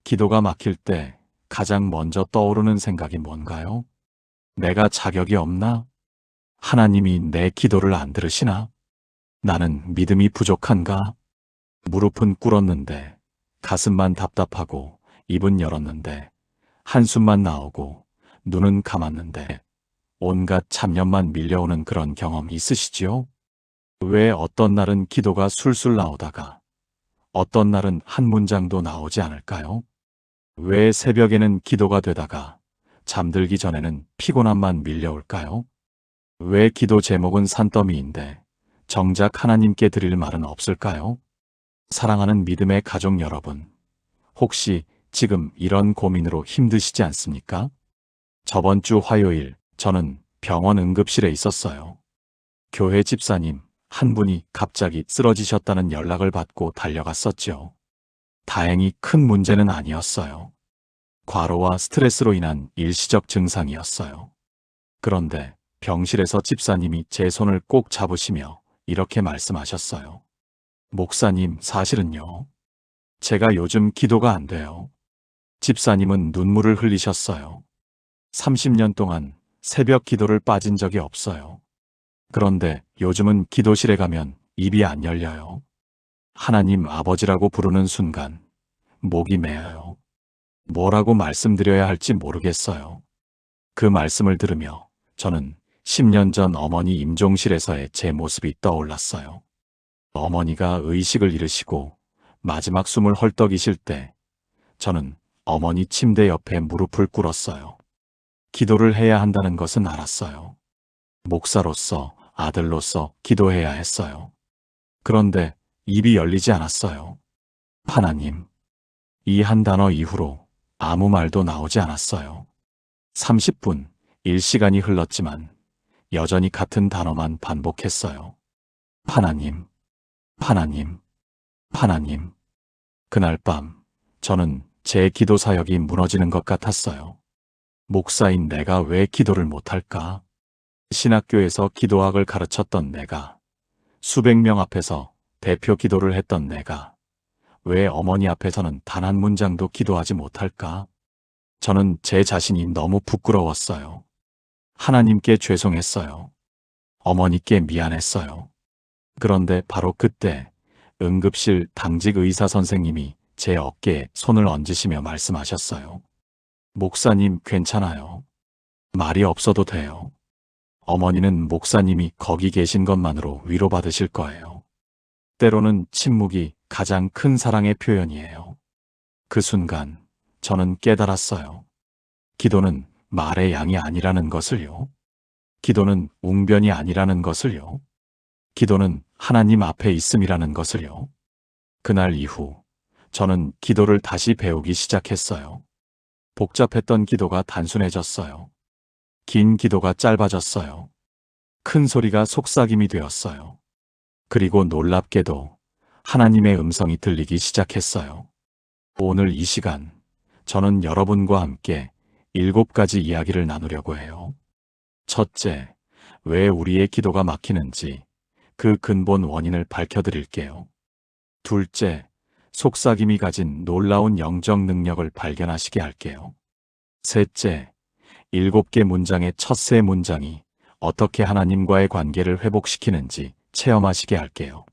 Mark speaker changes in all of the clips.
Speaker 1: 기도가 막힐 때 가장 먼저 떠오르는 생각이 뭔가요? 내가 자격이 없나? 하나님이 내 기도를 안 들으시나? 나는 믿음이 부족한가? 무릎은 꿇었는데, 가슴만 답답하고, 입은 열었는데, 한숨만 나오고, 눈은 감았는데, 온갖 잡념만 밀려오는 그런 경험 있으시지요? 왜 어떤 날은 기도가 술술 나오다가, 어떤 날은 한 문장도 나오지 않을까요? 왜 새벽에는 기도가 되다가 잠들기 전에는 피곤함만 밀려올까요? 왜 기도 제목은 산더미인데 정작 하나님께 드릴 말은 없을까요? 사랑하는 믿음의 가족 여러분, 혹시 지금 이런 고민으로 힘드시지 않습니까? 저번 주 화요일 저는 병원 응급실에 있었어요. 교회 집사님 한 분이 갑자기 쓰러지셨다는 연락을 받고 달려갔었죠. 다행히 큰 문제는 아니었어요. 과로와 스트레스로 인한 일시적 증상이었어요. 그런데 병실에서 집사님이 제 손을 꼭 잡으시며 이렇게 말씀하셨어요. 목사님, 사실은요. 제가 요즘 기도가 안 돼요. 집사님은 눈물을 흘리셨어요. 30년 동안 새벽 기도를 빠진 적이 없어요. 그런데 요즘은 기도실에 가면 입이 안 열려요. 하나님 아버지라고 부르는 순간 목이 메어요. 뭐라고 말씀드려야 할지 모르겠어요. 그 말씀을 들으며 저는 10년 전 어머니 임종실에서의 제 모습이 떠올랐어요. 어머니가 의식을 잃으시고 마지막 숨을 헐떡이실 때 저는 어머니 침대 옆에 무릎을 꿇었어요. 기도를 해야 한다는 것은 알았어요. 목사로서, 아들로서 기도해야 했어요. 그런데 입이 열리지 않았어요. 하나님. 이 한 단어 이후로 아무 말도 나오지 않았어요. 30분, 1시간이 흘렀지만 여전히 같은 단어만 반복했어요. 하나님, 하나님, 하나님. 그날 밤 저는 제 기도 사역이 무너지는 것 같았어요. 목사인 내가 왜 기도를 못할까? 신학교에서 기도학을 가르쳤던 내가, 수백 명 앞에서 대표 기도를 했던 내가, 왜 어머니 앞에서는 단 한 문장도 기도하지 못할까? 저는 제 자신이 너무 부끄러웠어요. 하나님께 죄송했어요. 어머니께 미안했어요. 그런데 바로 그때 응급실 당직 의사 선생님이 제 어깨에 손을 얹으시며 말씀하셨어요. 목사님 괜찮아요. 말이 없어도 돼요. 어머니는 목사님이 거기 계신 것만으로 위로받으실 거예요. 때로는 침묵이 가장 큰 사랑의 표현이에요. 그 순간 저는 깨달았어요. 기도는 말의 양이 아니라는 것을요. 기도는 웅변이 아니라는 것을요. 기도는 하나님 앞에 있음이라는 것을요. 그날 이후 저는 기도를 다시 배우기 시작했어요. 복잡했던 기도가 단순해졌어요. 긴 기도가 짧아졌어요. 큰 소리가 속삭임이 되었어요. 그리고 놀랍게도 하나님의 음성이 들리기 시작했어요. 오늘 이 시간 저는 여러분과 함께 7가지 이야기를 나누려고 해요. 첫째, 왜 우리의 기도가 막히는지 그 근본 원인을 밝혀드릴게요. 둘째, 속삭임이 가진 놀라운 영적 능력을 발견하시게 할게요. 셋째, 7개 문장의 첫 세 문장이 어떻게 하나님과의 관계를 회복시키는지 체험하시게 할게요.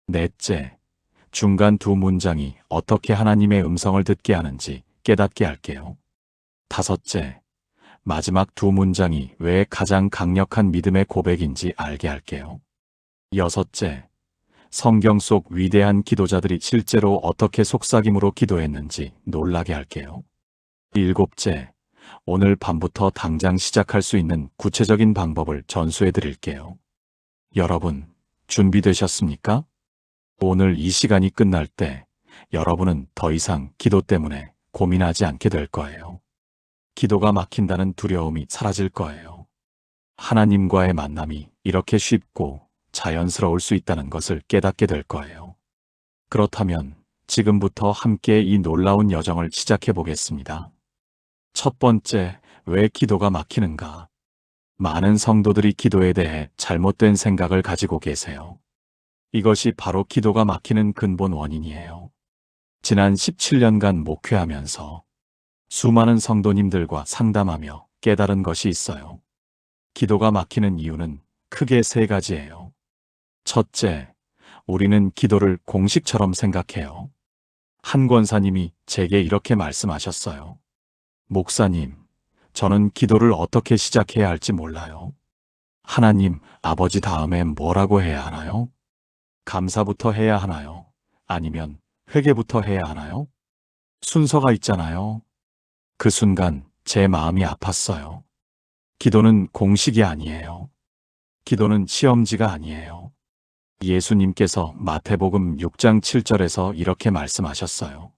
Speaker 1: 넷째, 중간 두 문장이 어떻게 하나님의 음성을 듣게 하는지 깨닫게 할게요. 다섯째, 마지막 두 문장이 왜 가장 강력한 믿음의 고백인지 알게 할게요. 여섯째, 성경 속 위대한 기도자들이 실제로 어떻게 속삭임으로 기도했는지 놀라게 할게요. 일곱째, 오늘 밤부터 당장 시작할 수 있는 구체적인 방법을 전수해 드릴게요. 여러분, 준비되셨습니까? 오늘 이 시간이 끝날 때 여러분은 더 이상 기도 때문에 고민하지 않게 될 거예요. 기도가 막힌다는 두려움이 사라질 거예요. 하나님과의 만남이 이렇게 쉽고 자연스러울 수 있다는 것을 깨닫게 될 거예요. 그렇다면 지금부터 함께 이 놀라운 여정을 시작해 보겠습니다. 첫 번째, 왜 기도가 막히는가? 많은 성도들이 기도에 대해 잘못된 생각을 가지고 계세요. 이것이 바로 기도가 막히는 근본 원인이에요. 지난 17년간 목회하면서 수많은 성도님들과 상담하며 깨달은 것이 있어요. 기도가 막히는 이유는 크게 세 가지예요. 첫째, 우리는 기도를 공식처럼 생각해요. 한 권사님이 제게 이렇게 말씀하셨어요. 목사님, 저는 기도를 어떻게 시작해야 할지 몰라요. 하나님, 아버지 다음에 뭐라고 해야 하나요? 감사부터 해야 하나요? 아니면 회개부터 해야 하나요? 순서가 있잖아요. 그 순간 제 마음이 아팠어요. 기도는 공식이 아니에요. 기도는 시험지가 아니에요. 예수님께서 마태복음 6장 7절에서 이렇게 말씀하셨어요.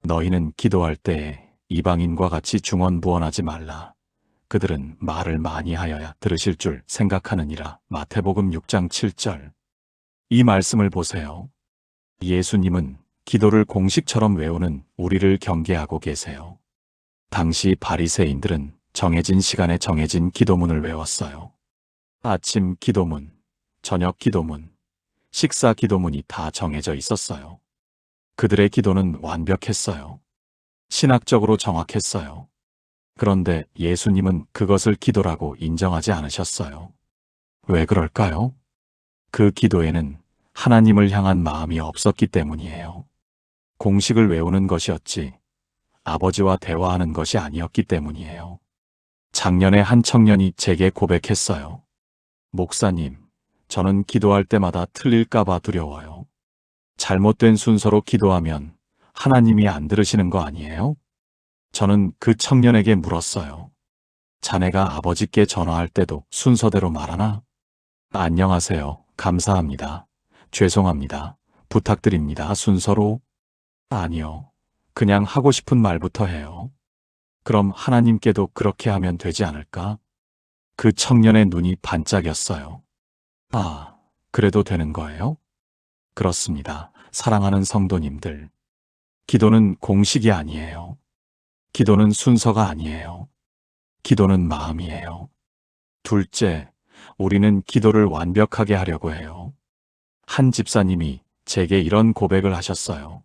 Speaker 1: 너희는 기도할 때에 이방인과 같이 중언부언하지 말라. 그들은 말을 많이 하여야 들으실 줄 생각하느니라. 마태복음 6장 7절. 이 말씀을 보세요. 예수님은 기도를 공식처럼 외우는 우리를 경계하고 계세요. 당시 바리새인들은 정해진 시간에 정해진 기도문을 외웠어요. 아침 기도문, 저녁 기도문, 식사 기도문이 다 정해져 있었어요. 그들의 기도는 완벽했어요. 신학적으로 정확했어요. 그런데 예수님은 그것을 기도라고 인정하지 않으셨어요. 왜 그럴까요? 그 기도에는 하나님을 향한 마음이 없었기 때문이에요. 공식을 외우는 것이었지 아버지와 대화하는 것이 아니었기 때문이에요. 작년에 한 청년이 제게 고백했어요. 목사님, 저는 기도할 때마다 틀릴까봐 두려워요. 잘못된 순서로 기도하면 하나님이 안 들으시는 거 아니에요? 저는 그 청년에게 물었어요. 자네가 아버지께 전화할 때도 순서대로 말하나? 안녕하세요. 감사합니다. 죄송합니다. 부탁드립니다. 순서로? 아니요. 그냥 하고 싶은 말부터 해요. 그럼 하나님께도 그렇게 하면 되지 않을까? 그 청년의 눈이 반짝였어요. 아, 그래도 되는 거예요? 그렇습니다. 사랑하는 성도님들. 기도는 공식이 아니에요. 기도는 순서가 아니에요. 기도는 마음이에요. 둘째, 우리는 기도를 완벽하게 하려고 해요. 한 집사님이 제게 이런 고백을 하셨어요.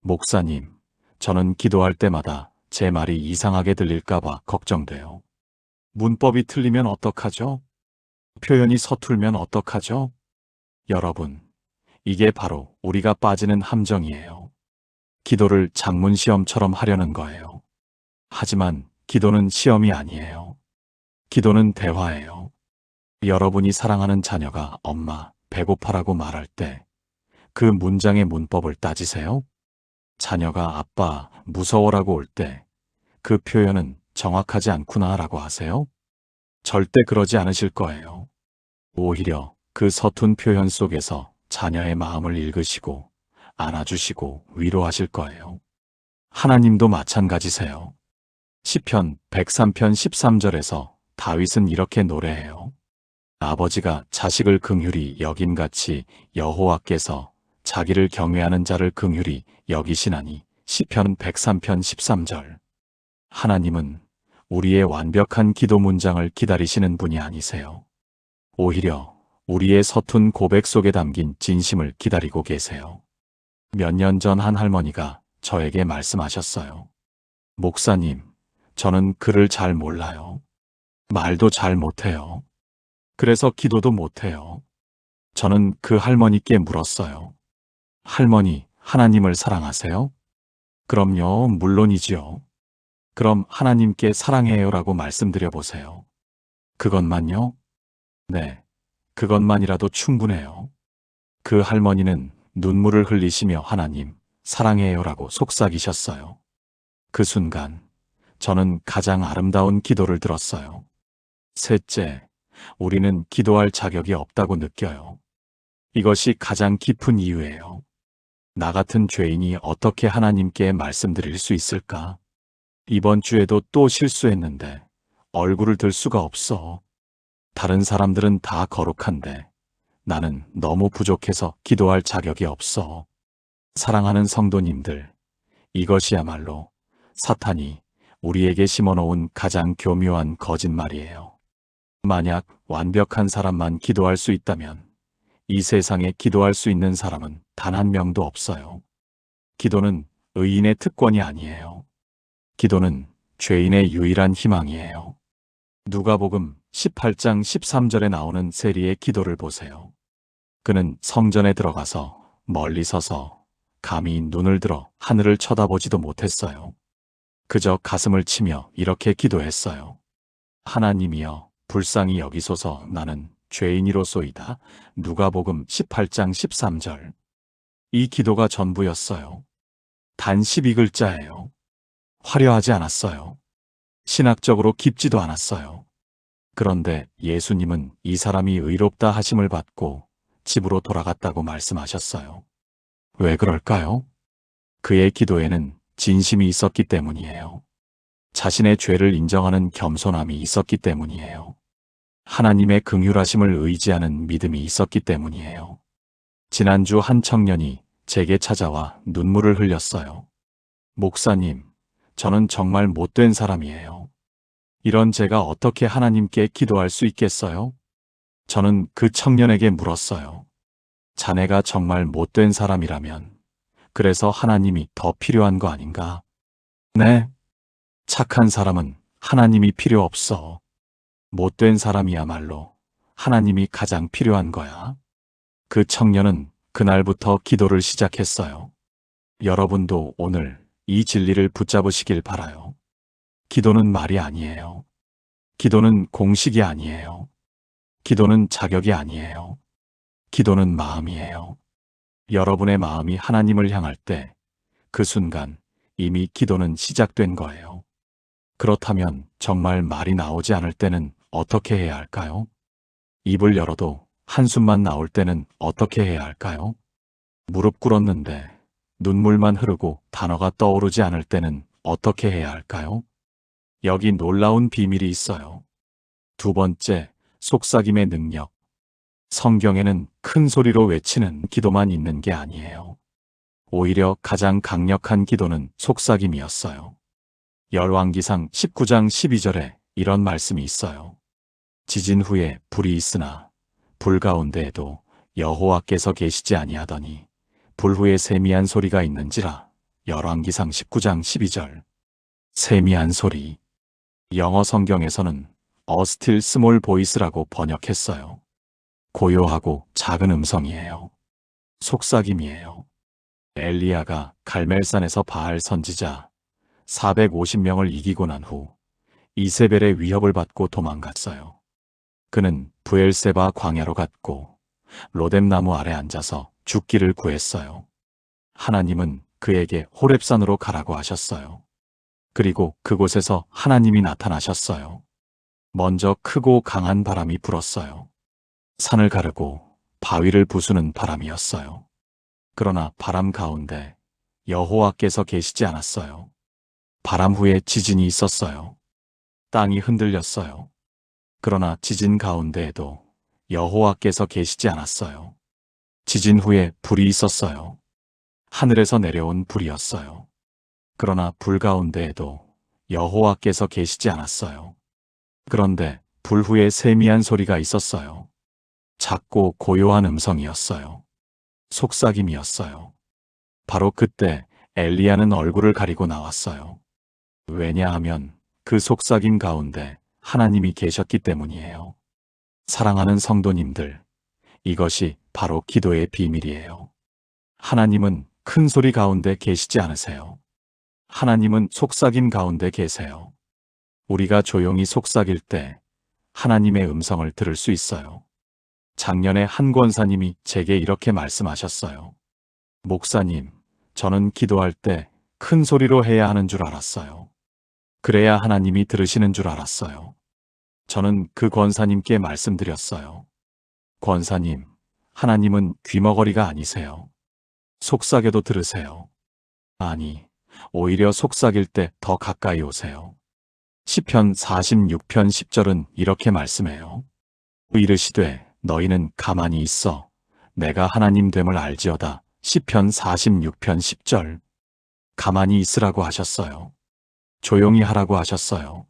Speaker 1: 목사님, 저는 기도할 때마다 제 말이 이상하게 들릴까봐 걱정돼요. 문법이 틀리면 어떡하죠? 표현이 서툴면 어떡하죠? 여러분, 이게 바로 우리가 빠지는 함정이에요. 기도를 작문 시험처럼 하려는 거예요. 하지만 기도는 시험이 아니에요. 기도는 대화예요. 여러분이 사랑하는 자녀가 엄마, 배고파라고 말할 때 그 문장의 문법을 따지세요? 자녀가 아빠, 무서워라고 올 때 그 표현은 정확하지 않구나라고 하세요? 절대 그러지 않으실 거예요. 오히려 그 서툰 표현 속에서 자녀의 마음을 읽으시고 안아주시고 위로하실 거예요. 하나님도 마찬가지세요. 시편 103편 13절에서 다윗은 이렇게 노래해요. 아버지가 자식을 긍휼히 여김같이 여호와께서 자기를 경외하는 자를 긍휼히 여기시나니. 시편 103편 13절. 하나님은 우리의 완벽한 기도 문장을 기다리시는 분이 아니세요. 오히려 우리의 서툰 고백 속에 담긴 진심을 기다리고 계세요. 몇 년 전 한 할머니가 저에게 말씀하셨어요. 목사님, 저는 글을 잘 몰라요. 말도 잘 못해요. 그래서 기도도 못해요. 저는 그 할머니께 물었어요. 할머니, 하나님을 사랑하세요? 그럼요, 물론이지요. 그럼 하나님께 사랑해요라고 말씀드려 보세요. 그것만요? 네, 그것만이라도 충분해요. 그 할머니는 눈물을 흘리시며 하나님, 사랑해요라고 속삭이셨어요. 그 순간 저는 가장 아름다운 기도를 들었어요. 셋째, 우리는 기도할 자격이 없다고 느껴요. 이것이 가장 깊은 이유예요. 나 같은 죄인이 어떻게 하나님께 말씀드릴 수 있을까? 이번 주에도 또 실수했는데 얼굴을 들 수가 없어. 다른 사람들은 다 거룩한데 나는 너무 부족해서 기도할 자격이 없어. 사랑하는 성도님들, 이것이야말로 사탄이 우리에게 심어놓은 가장 교묘한 거짓말이에요. 만약 완벽한 사람만 기도할 수 있다면 이 세상에 기도할 수 있는 사람은 단 한 명도 없어요. 기도는 의인의 특권이 아니에요. 기도는 죄인의 유일한 희망이에요. 누가복음 18장 13절에 나오는 세리의 기도를 보세요. 그는 성전에 들어가서 멀리 서서 감히 눈을 들어 하늘을 쳐다보지도 못했어요. 그저 가슴을 치며 이렇게 기도했어요. 하나님이여, 불쌍히 여기소서. 나는 죄인이로소이다. 누가복음 18장 13절. 이 기도가 전부였어요. 단 12글자예요. 화려하지 않았어요. 신학적으로 깊지도 않았어요. 그런데 예수님은 이 사람이 의롭다 하심을 받고 집으로 돌아갔다고 말씀하셨어요. 왜 그럴까요? 그의 기도에는 진심이 있었기 때문이에요. 자신의 죄를 인정하는 겸손함이 있었기 때문이에요. 하나님의 긍휼하심을 의지하는 믿음이 있었기 때문이에요. 지난주 한 청년이 제게 찾아와 눈물을 흘렸어요. 목사님, 저는 정말 못된 사람이에요. 이런 제가 어떻게 하나님께 기도할 수 있겠어요? 저는 그 청년에게 물었어요. 자네가 정말 못된 사람이라면 그래서 하나님이 더 필요한 거 아닌가? 네. 착한 사람은 하나님이 필요 없어. 못된 사람이야말로 하나님이 가장 필요한 거야. 그 청년은 그날부터 기도를 시작했어요. 여러분도 오늘 이 진리를 붙잡으시길 바라요. 기도는 말이 아니에요. 기도는 공식이 아니에요. 기도는 자격이 아니에요. 기도는 마음이에요. 여러분의 마음이 하나님을 향할 때 그 순간 이미 기도는 시작된 거예요. 그렇다면 정말 말이 나오지 않을 때는 어떻게 해야 할까요? 입을 열어도 한숨만 나올 때는 어떻게 해야 할까요? 무릎 꿇었는데 눈물만 흐르고 단어가 떠오르지 않을 때는 어떻게 해야 할까요? 여기 놀라운 비밀이 있어요. 두 번째, 속삭임의 능력. 성경에는 큰 소리로 외치는 기도만 있는 게 아니에요. 오히려 가장 강력한 기도는 속삭임이었어요. 열왕기상 19장 12절에 이런 말씀이 있어요. 지진 후에 불이 있으나 불 가운데에도 여호와께서 계시지 아니하더니 불 후에 세미한 소리가 있는지라. 열왕기상 19장 12절. 세미한 소리. 영어 성경에서는 A still small voice라고 번역했어요. 고요하고 작은 음성이에요. 속삭임이에요. 엘리야가 갈멜산에서 바알 선지자 450명을 이기고 난 후 이세벨의 위협을 받고 도망갔어요. 그는 브엘세바 광야로 갔고 로뎀나무 아래 앉아서 죽기를 구했어요. 하나님은 그에게 호렙산으로 가라고 하셨어요. 그리고 그곳에서 하나님이 나타나셨어요. 먼저 크고 강한 바람이 불었어요. 산을 가르고 바위를 부수는 바람이었어요. 그러나 바람 가운데 여호와께서 계시지 않았어요. 바람 후에 지진이 있었어요. 땅이 흔들렸어요. 그러나 지진 가운데에도 여호와께서 계시지 않았어요. 지진 후에 불이 있었어요. 하늘에서 내려온 불이었어요. 그러나 불 가운데에도 여호와께서 계시지 않았어요. 그런데 불 후에 세미한 소리가 있었어요. 작고 고요한 음성이었어요. 속삭임이었어요. 바로 그때 엘리야는 얼굴을 가리고 나왔어요. 왜냐하면 그 속삭임 가운데 하나님이 계셨기 때문이에요. 사랑하는 성도님들, 이것이 바로 기도의 비밀이에요. 하나님은 큰 소리 가운데 계시지 않으세요. 하나님은 속삭임 가운데 계세요. 우리가 조용히 속삭일 때 하나님의 음성을 들을 수 있어요. 작년에 한 권사님이 제게 이렇게 말씀하셨어요. 목사님, 저는 기도할 때 큰 소리로 해야 하는 줄 알았어요. 그래야 하나님이 들으시는 줄 알았어요. 저는 그 권사님께 말씀드렸어요. 권사님, 하나님은 귀머거리가 아니세요. 속삭여도 들으세요. 아니, 오히려 속삭일 때 더 가까이 오세요. 시편 46편 10절은 이렇게 말씀해요. 이르시되 너희는 가만히 있어 내가 하나님 됨을 알지어다. 시편 46편 10절. 가만히 있으라고 하셨어요. 조용히 하라고 하셨어요.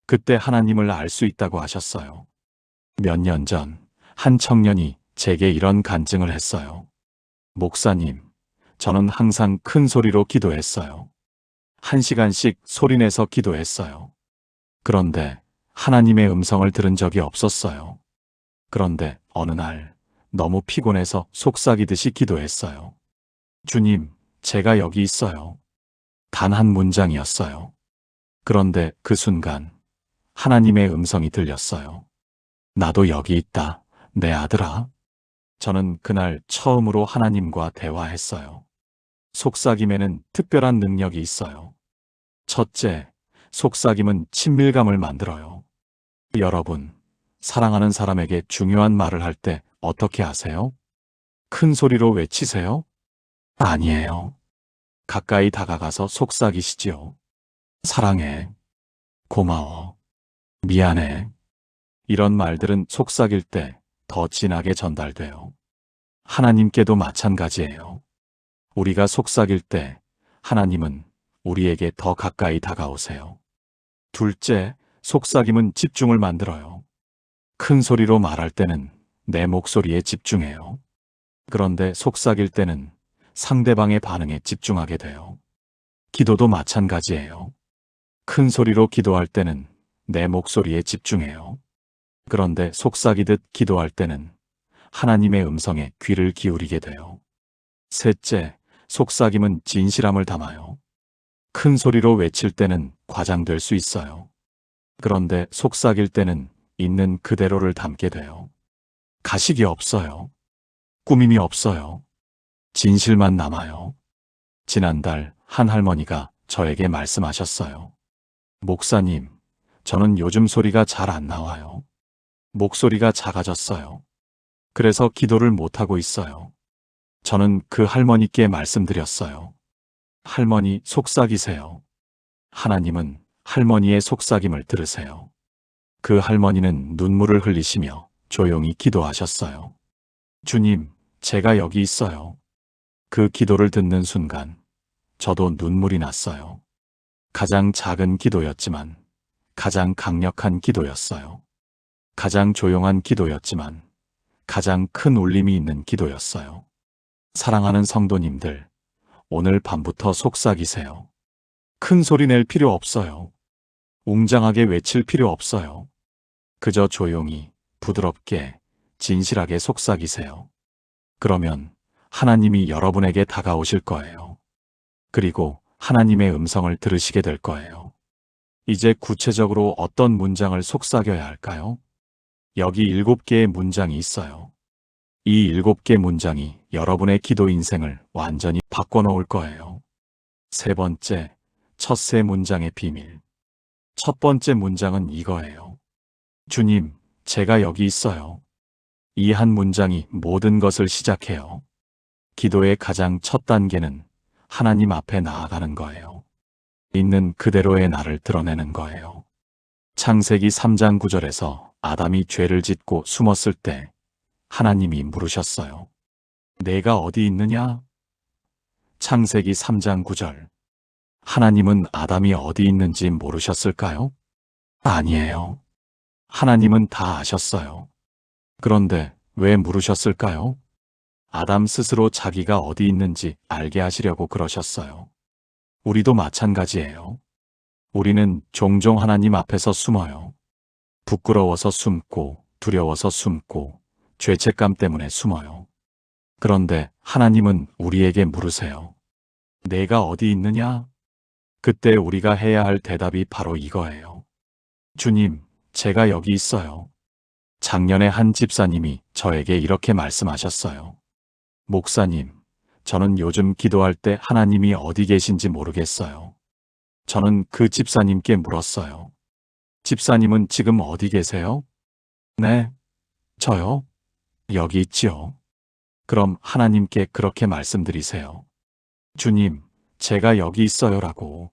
Speaker 1: 그때 하나님을 알 수 있다고 하셨어요. 몇 년 전 한 청년이 제게 이런 간증을 했어요. 목사님, 저는 항상 큰 소리로 기도했어요. 1시간씩 소리내서 기도했어요. 그런데 하나님의 음성을 들은 적이 없었어요. 그런데 어느 날 너무 피곤해서 속삭이듯이 기도했어요. 주님, 제가 여기 있어요. 단 한 문장이었어요. 그런데 그 순간 하나님의 음성이 들렸어요. 나도 여기 있다, 내 아들아. 저는 그날 처음으로 하나님과 대화했어요. 속삭임에는 특별한 능력이 있어요. 첫째, 속삭임은 친밀감을 만들어요. 여러분, 사랑하는 사람에게 중요한 말을 할 때 어떻게 하세요? 큰 소리로 외치세요? 아니에요. 가까이 다가가서 속삭이시지요. 사랑해. 고마워. 미안해. 이런 말들은 속삭일 때 더 진하게 전달돼요. 하나님께도 마찬가지예요. 우리가 속삭일 때 하나님은 우리에게 더 가까이 다가오세요. 둘째, 속삭임은 집중을 만들어요. 큰 소리로 말할 때는 내 목소리에 집중해요. 그런데 속삭일 때는 상대방의 반응에 집중하게 돼요. 기도도 마찬가지예요. 큰 소리로 기도할 때는 내 목소리에 집중해요. 그런데 속삭이듯 기도할 때는 하나님의 음성에 귀를 기울이게 돼요. 셋째, 속삭임은 진실함을 담아요. 큰 소리로 외칠 때는 과장될 수 있어요. 그런데 속삭일 때는 있는 그대로를 담게 돼요. 가식이 없어요. 꾸밈이 없어요. 진실만 남아요. 지난달 한 할머니가 저에게 말씀하셨어요. 목사님, 저는 요즘 소리가 잘 안 나와요. 목소리가 작아졌어요. 그래서 기도를 못하고 있어요. 저는 그 할머니께 말씀드렸어요. 할머니, 속삭이세요. 하나님은 할머니의 속삭임을 들으세요. 그 할머니는 눈물을 흘리시며 조용히 기도하셨어요. 주님, 제가 여기 있어요. 그 기도를 듣는 순간 저도 눈물이 났어요. 가장 작은 기도였지만 가장 강력한 기도였어요. 가장 조용한 기도였지만 가장 큰 울림이 있는 기도였어요. 사랑하는 성도님들, 오늘 밤부터 속삭이세요. 큰 소리 낼 필요 없어요. 웅장하게 외칠 필요 없어요. 그저 조용히, 부드럽게, 진실하게 속삭이세요. 그러면 하나님이 여러분에게 다가오실 거예요. 그리고 하나님의 음성을 들으시게 될 거예요. 이제 구체적으로 어떤 문장을 속삭여야 할까요? 여기 7개의 문장이 있어요. 이 7개 문장이 여러분의 기도 인생을 완전히 바꿔놓을 거예요. 세 번째, 첫 세 문장의 비밀. 첫 번째 문장은 이거예요. 주님, 제가 여기 있어요. 이 한 문장이 모든 것을 시작해요. 기도의 가장 첫 단계는 하나님 앞에 나아가는 거예요. 있는 그대로의 나를 드러내는 거예요. 창세기 3장 9절에서 아담이 죄를 짓고 숨었을 때 하나님이 물으셨어요. 내가 어디 있느냐? 창세기 3장 9절. 하나님은 아담이 어디 있는지 모르셨을까요? 아니에요. 하나님은 다 아셨어요. 그런데 왜 물으셨을까요? 아담 스스로 자기가 어디 있는지 알게 하시려고 그러셨어요. 우리도 마찬가지예요. 우리는 종종 하나님 앞에서 숨어요. 부끄러워서 숨고, 두려워서 숨고, 죄책감 때문에 숨어요. 그런데 하나님은 우리에게 물으세요. 내가 어디 있느냐? 그때 우리가 해야 할 대답이 바로 이거예요. 주님, 제가 여기 있어요. 작년에 한 집사님이 저에게 이렇게 말씀하셨어요. 목사님, 저는 요즘 기도할 때 하나님이 어디 계신지 모르겠어요. 저는 그 집사님께 물었어요. 집사님은 지금 어디 계세요? 네, 저요? 여기 있지요. 그럼 하나님께 그렇게 말씀드리세요. 주님, 제가 여기 있어요라고.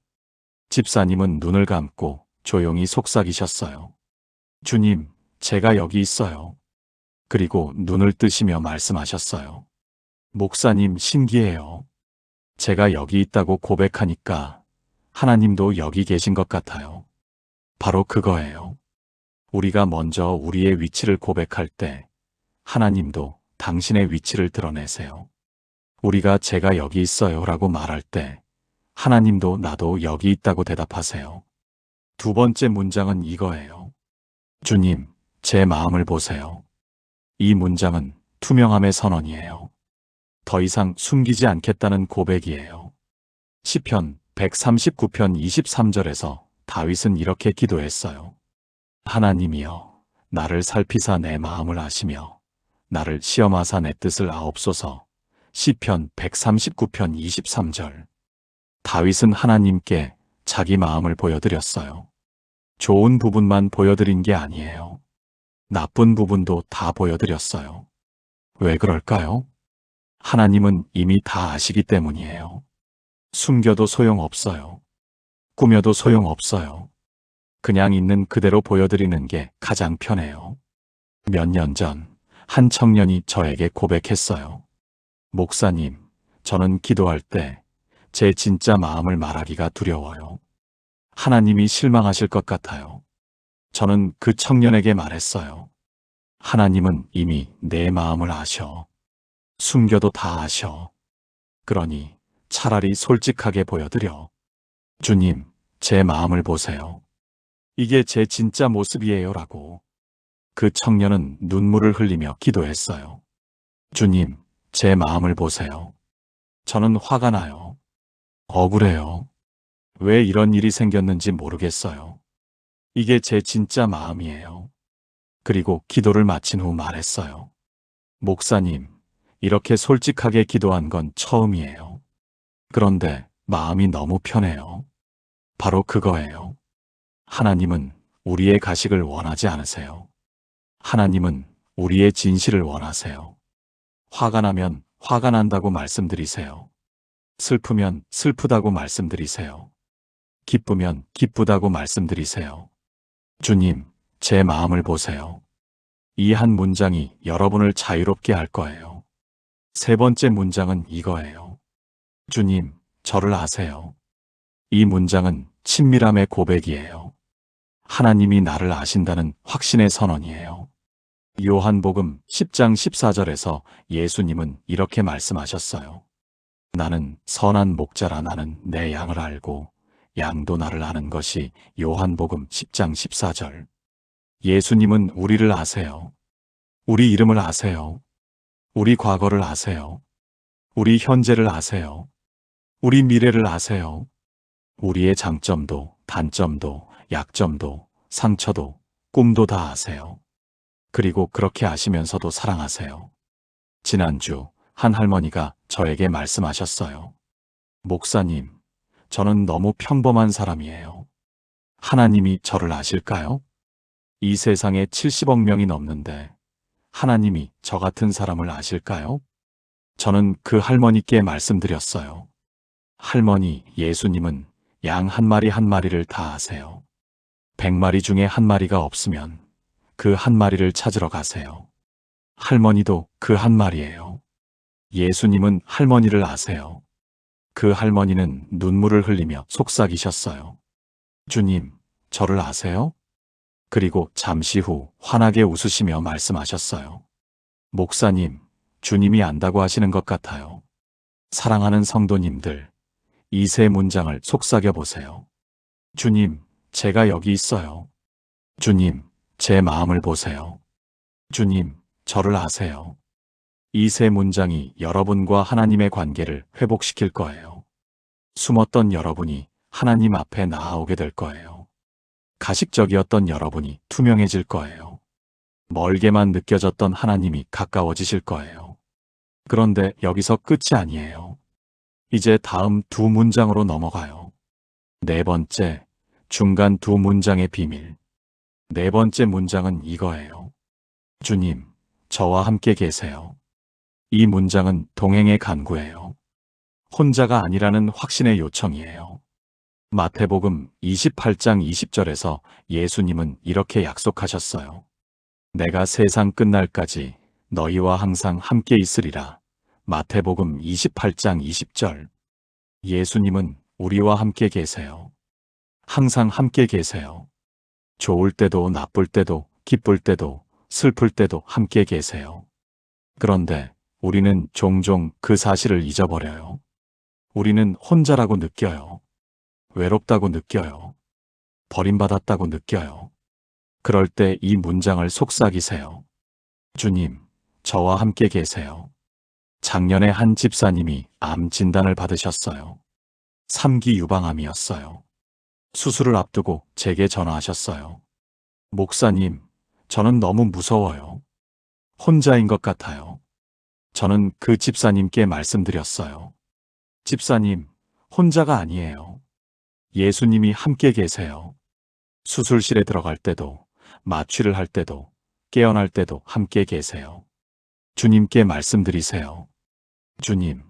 Speaker 1: 집사님은 눈을 감고 조용히 속삭이셨어요. 주님, 제가 여기 있어요. 그리고 눈을 뜨시며 말씀하셨어요. 목사님, 신기해요. 제가 여기 있다고 고백하니까 하나님도 여기 계신 것 같아요. 바로 그거예요. 우리가 먼저 우리의 위치를 고백할 때 하나님도 당신의 위치를 드러내세요. 우리가 제가 여기 있어요 라고 말할 때 하나님도 나도 여기 있다고 대답하세요. 두 번째 문장은 이거예요. 주님, 제 마음을 보세요. 이 문장은 투명함의 선언이에요. 더 이상 숨기지 않겠다는 고백이에요. 시편 139편 23절에서 다윗은 이렇게 기도했어요. 하나님이여, 나를 살피사 내 마음을 아시며 나를 시험하사 내 뜻을 아옵소서. 시편 139편 23절. 다윗은 하나님께 자기 마음을 보여드렸어요. 좋은 부분만 보여드린 게 아니에요. 나쁜 부분도 다 보여드렸어요. 왜 그럴까요? 하나님은 이미 다 아시기 때문이에요. 숨겨도 소용없어요. 꾸며도 소용없어요. 그냥 있는 그대로 보여드리는 게 가장 편해요. 몇 년 전 한 청년이 저에게 고백했어요. 목사님, 저는 기도할 때 제 진짜 마음을 말하기가 두려워요. 하나님이 실망하실 것 같아요. 저는 그 청년에게 말했어요. 하나님은 이미 내 마음을 아셔. 숨겨도 다 아셔. 그러니 차라리 솔직하게 보여드려. 주님, 제 마음을 보세요. 이게 제 진짜 모습이에요 라고. 그 청년은 눈물을 흘리며 기도했어요. 주님, 제 마음을 보세요. 저는 화가 나요. 억울해요. 왜 이런 일이 생겼는지 모르겠어요. 이게 제 진짜 마음이에요. 그리고 기도를 마친 후 말했어요. 목사님, 이렇게 솔직하게 기도한 건 처음이에요. 그런데 마음이 너무 편해요. 바로 그거예요. 하나님은 우리의 가식을 원하지 않으세요. 하나님은 우리의 진실을 원하세요. 화가 나면 화가 난다고 말씀드리세요. 슬프면 슬프다고 말씀드리세요. 기쁘면 기쁘다고 말씀드리세요. 주님, 제 마음을 보세요. 이 한 문장이 여러분을 자유롭게 할 거예요. 세 번째 문장은 이거예요. 주님, 저를 아세요. 이 문장은 친밀함의 고백이에요. 하나님이 나를 아신다는 확신의 선언이에요. 요한복음 10장 14절에서 예수님은 이렇게 말씀하셨어요. 나는 선한 목자라. 나는 내 양을 알고 양도 나를 아는 것이 요한복음 10장 14절. 예수님은 우리를 아세요. 우리 이름을 아세요. 우리 과거를 아세요. 우리 현재를 아세요. 우리 미래를 아세요. 우리의 장점도 단점도 약점도 상처도 꿈도 다 아세요. 그리고 그렇게 아시면서도 사랑하세요. 지난주 한 할머니가 저에게 말씀하셨어요. 목사님, 저는 너무 평범한 사람이에요. 하나님이 저를 아실까요? 이 세상에 70억 명이 넘는데 하나님이 저 같은 사람을 아실까요? 저는 그 할머니께 말씀드렸어요. 할머니, 예수님은 양 한 마리 한 마리를 다 아세요. 100마리 중에 한 마리가 없으면 그 한 마리를 찾으러 가세요. 할머니도 그 한 마리예요. 예수님은 할머니를 아세요. 그 할머니는 눈물을 흘리며 속삭이셨어요. 주님, 저를 아세요? 그리고 잠시 후 환하게 웃으시며 말씀하셨어요. 목사님, 주님이 안다고 하시는 것 같아요. 사랑하는 성도님들, 이 세 문장을 속삭여 보세요. 주님, 제가 여기 있어요. 주님, 제 마음을 보세요. 주님, 저를 아세요. 이 세 문장이 여러분과 하나님의 관계를 회복시킬 거예요. 숨었던 여러분이 하나님 앞에 나아오게 될 거예요. 가식적이었던 여러분이 투명해질 거예요. 멀게만 느껴졌던 하나님이 가까워지실 거예요. 그런데 여기서 끝이 아니에요. 이제 다음 두 문장으로 넘어가요. 네 번째, 중간 두 문장의 비밀. 네 번째 문장은 이거예요. 주님, 저와 함께 계세요. 이 문장은 동행의 간구예요. 혼자가 아니라는 확신의 요청이에요. 마태복음 28장 20절에서 예수님은 이렇게 약속하셨어요. 내가 세상 끝날까지 너희와 항상 함께 있으리라. 마태복음 28장 20절. 예수님은 우리와 함께 계세요. 항상 함께 계세요. 좋을 때도 나쁠 때도 기쁠 때도 슬플 때도 함께 계세요. 그런데 우리는 종종 그 사실을 잊어버려요. 우리는 혼자라고 느껴요. 외롭다고 느껴요. 버림받았다고 느껴요. 그럴 때 이 문장을 속삭이세요. 주님, 저와 함께 계세요. 작년에 한 집사님이 암 진단을 받으셨어요. 3기 유방암이었어요. 수술을 앞두고 제게 전화하셨어요. 목사님, 저는 너무 무서워요. 혼자인 것 같아요. 저는 그 집사님께 말씀드렸어요. 집사님, 혼자가 아니에요. 예수님이 함께 계세요. 수술실에 들어갈 때도, 마취를 할 때도, 깨어날 때도 함께 계세요. 주님께 말씀드리세요. 주님,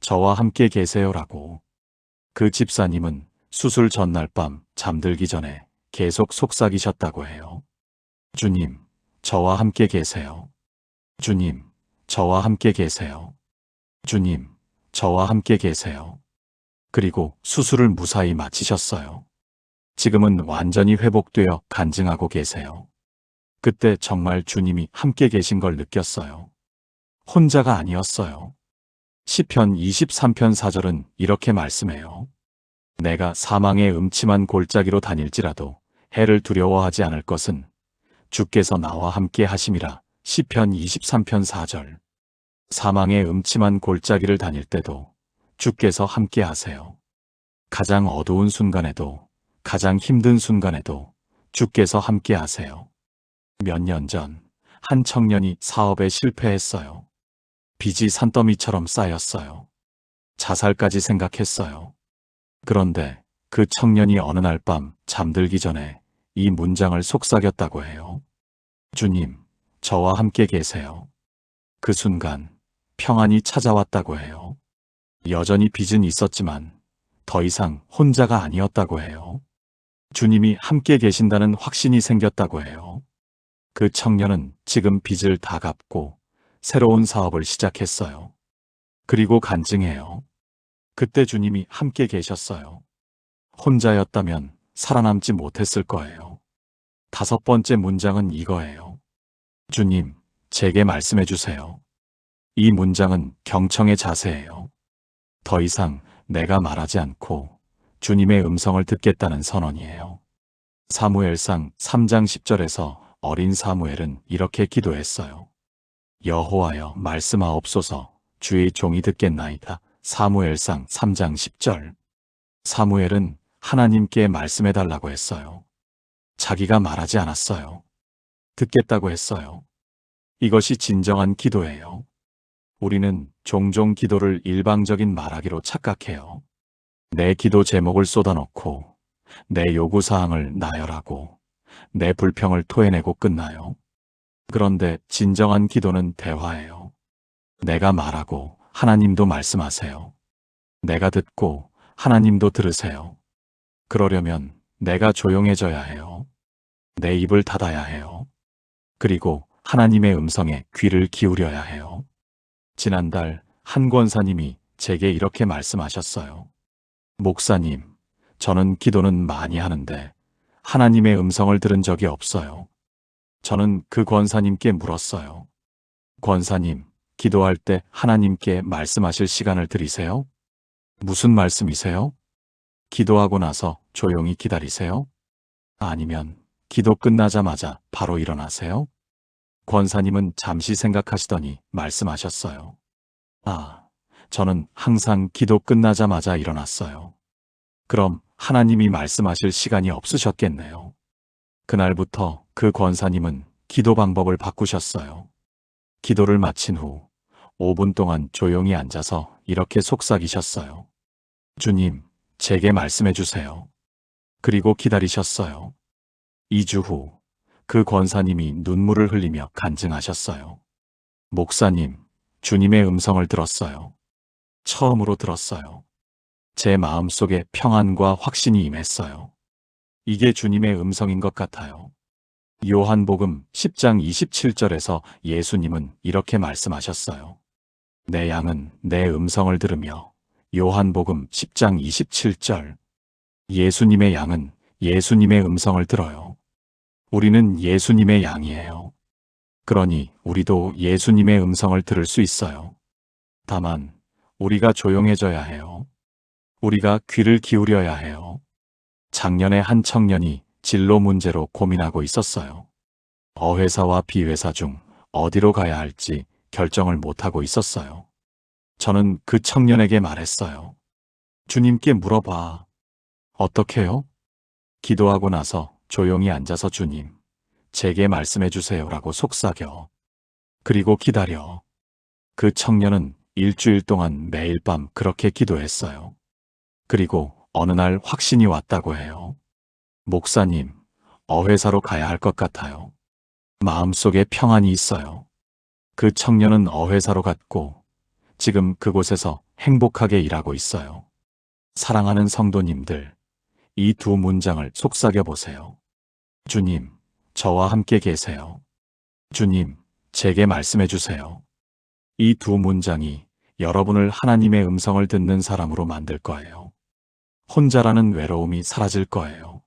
Speaker 1: 저와 함께 계세요라고. 그 집사님은 수술 전날 밤 잠들기 전에 계속 속삭이셨다고 해요. 주님, 저와 함께 계세요. 주님, 저와 함께 계세요. 주님, 저와 함께 계세요. 그리고 수술을 무사히 마치셨어요. 지금은 완전히 회복되어 간증하고 계세요. 그때 정말 주님이 함께 계신 걸 느꼈어요. 혼자가 아니었어요. 시편 23편 4절은 이렇게 말씀해요. 내가 사망의 음침한 골짜기로 다닐지라도 해를 두려워하지 않을 것은 주께서 나와 함께 하심이라. 시편 23편 4절. 사망의 음침한 골짜기를 다닐 때도 주께서 함께 하세요. 가장 어두운 순간에도, 가장 힘든 순간에도 주께서 함께 하세요. 몇 년 전, 한 청년이 사업에 실패했어요. 빚이 산더미처럼 쌓였어요. 자살까지 생각했어요. 그런데 그 청년이 어느 날 밤 잠들기 전에 이 문장을 속삭였다고 해요. 주님, 저와 함께 계세요. 그 순간 평안이 찾아왔다고 해요. 여전히 빚은 있었지만 더 이상 혼자가 아니었다고 해요. 주님이 함께 계신다는 확신이 생겼다고 해요. 그 청년은 지금 빚을 다 갚고 새로운 사업을 시작했어요. 그리고 간증해요. 그때 주님이 함께 계셨어요. 혼자였다면 살아남지 못했을 거예요. 5번째 문장은 이거예요. 주님, 제게 말씀해 주세요. 이 문장은 경청의 자세예요. 더 이상 내가 말하지 않고 주님의 음성을 듣겠다는 선언이에요. 사무엘상 3장 10절에서 어린 사무엘은 이렇게 기도했어요. 여호와여 말씀하옵소서, 주의 종이 듣겠나이다. 사무엘상 3장 10절. 사무엘은 하나님께 말씀해달라고 했어요. 자기가 말하지 않았어요. 듣겠다고 했어요. 이것이 진정한 기도예요. 우리는 종종 기도를 일방적인 말하기로 착각해요. 내 기도 제목을 쏟아놓고 내 요구사항을 나열하고 내 불평을 토해내고 끝나요. 그런데 진정한 기도는 대화예요. 내가 말하고 하나님도 말씀하세요. 내가 듣고 하나님도 들으세요. 그러려면 내가 조용해져야 해요. 내 입을 닫아야 해요. 그리고 하나님의 음성에 귀를 기울여야 해요. 지난달 한 권사님이 제게 이렇게 말씀하셨어요. 목사님, 저는 기도는 많이 하는데 하나님의 음성을 들은 적이 없어요. 저는 그 권사님께 물었어요. 권사님, 기도할 때 하나님께 말씀하실 시간을 드리세요? 무슨 말씀이세요? 기도하고 나서 조용히 기다리세요? 아니면 기도 끝나자마자 바로 일어나세요? 권사님은 잠시 생각하시더니 말씀하셨어요. 저는 항상 기도 끝나자마자 일어났어요. 그럼 하나님이 말씀하실 시간이 없으셨겠네요. 그날부터 그 권사님은 기도 방법을 바꾸셨어요. 기도를 마친 후 5분 동안 조용히 앉아서 이렇게 속삭이셨어요. 주님, 제게 말씀해 주세요. 그리고 기다리셨어요. 2주 후 그 권사님이 눈물을 흘리며 간증하셨어요. 목사님, 주님의 음성을 들었어요. 처음으로 들었어요. 제 마음속에 평안과 확신이 임했어요. 이게 주님의 음성인 것 같아요. 요한복음 10장 27절에서 예수님은 이렇게 말씀하셨어요. 내 양은 내 음성을 들으며. 요한복음 10장 27절. 예수님의 양은 예수님의 음성을 들어요. 우리는 예수님의 양이에요. 그러니 우리도 예수님의 음성을 들을 수 있어요. 다만 우리가 조용해져야 해요. 우리가 귀를 기울여야 해요. 작년에 한 청년이 진로 문제로 고민하고 있었어요. 어회사와 비회사 중 어디로 가야 할지 결정을 못하고 있었어요. 저는 그 청년에게 말했어요. 주님께 물어봐. 어떻게요? 기도하고 나서 조용히 앉아서 주님, 제게 말씀해 주세요라고 속삭여. 그리고 기다려. 그 청년은 일주일 동안 매일 밤 그렇게 기도했어요. 그리고 어느 날 확신이 왔다고 해요. 목사님, 어회사로 가야 할 것 같아요. 마음속에 평안이 있어요. 그 청년은 어회사로 갔고 지금 그곳에서 행복하게 일하고 있어요. 사랑하는 성도님들, 이 두 문장을 속삭여 보세요. 주님, 저와 함께 계세요. 주님, 제게 말씀해 주세요. 이 두 문장이 여러분을 하나님의 음성을 듣는 사람으로 만들 거예요. 혼자라는 외로움이 사라질 거예요.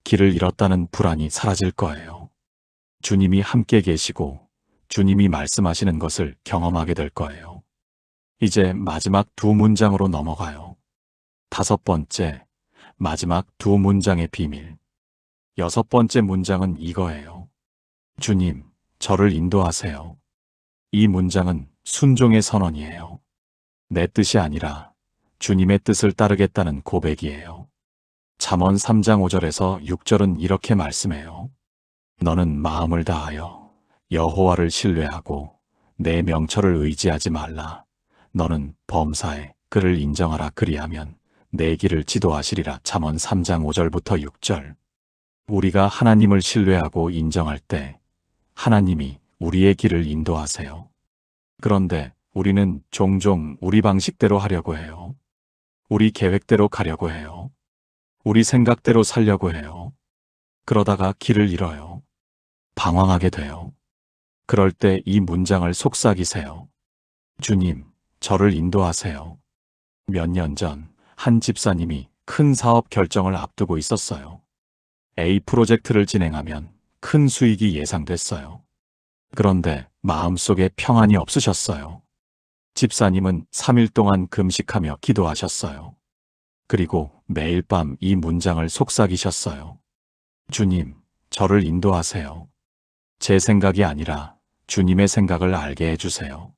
Speaker 1: 길을 잃었다는 불안이 사라질 거예요. 주님이 함께 계시고 주님이 말씀하시는 것을 경험하게 될 거예요. 이제 마지막 두 문장으로 넘어가요. 5번째, 마지막 두 문장의 비밀. 6번째 문장은 이거예요. 주님, 저를 인도하세요. 이 문장은 순종의 선언이에요. 내 뜻이 아니라 주님의 뜻을 따르겠다는 고백이에요. 잠언 3장 5절에서 6절은 이렇게 말씀해요. 너는 마음을 다하여 여호와를 신뢰하고 내 명철을 의지하지 말라. 너는 범사에 그를 인정하라. 그리하면 내 길을 지도하시리라. 잠언 3장 5절부터 6절. 우리가 하나님을 신뢰하고 인정할 때 하나님이 우리의 길을 인도하세요. 그런데 우리는 종종 우리 방식대로 하려고 해요. 우리 계획대로 가려고 해요. 우리 생각대로 살려고 해요. 그러다가 길을 잃어요. 방황하게 돼요. 그럴 때 이 문장을 속삭이세요. 주님, 저를 인도하세요. 몇 년 전 한 집사님이 큰 사업 결정을 앞두고 있었어요. A 프로젝트를 진행하면 큰 수익이 예상됐어요. 그런데 마음속에 평안이 없으셨어요. 집사님은 3일 동안 금식하며 기도하셨어요. 그리고 매일 밤 이 문장을 속삭이셨어요. 주님, 저를 인도하세요. 제 생각이 아니라 주님의 생각을 알게 해주세요.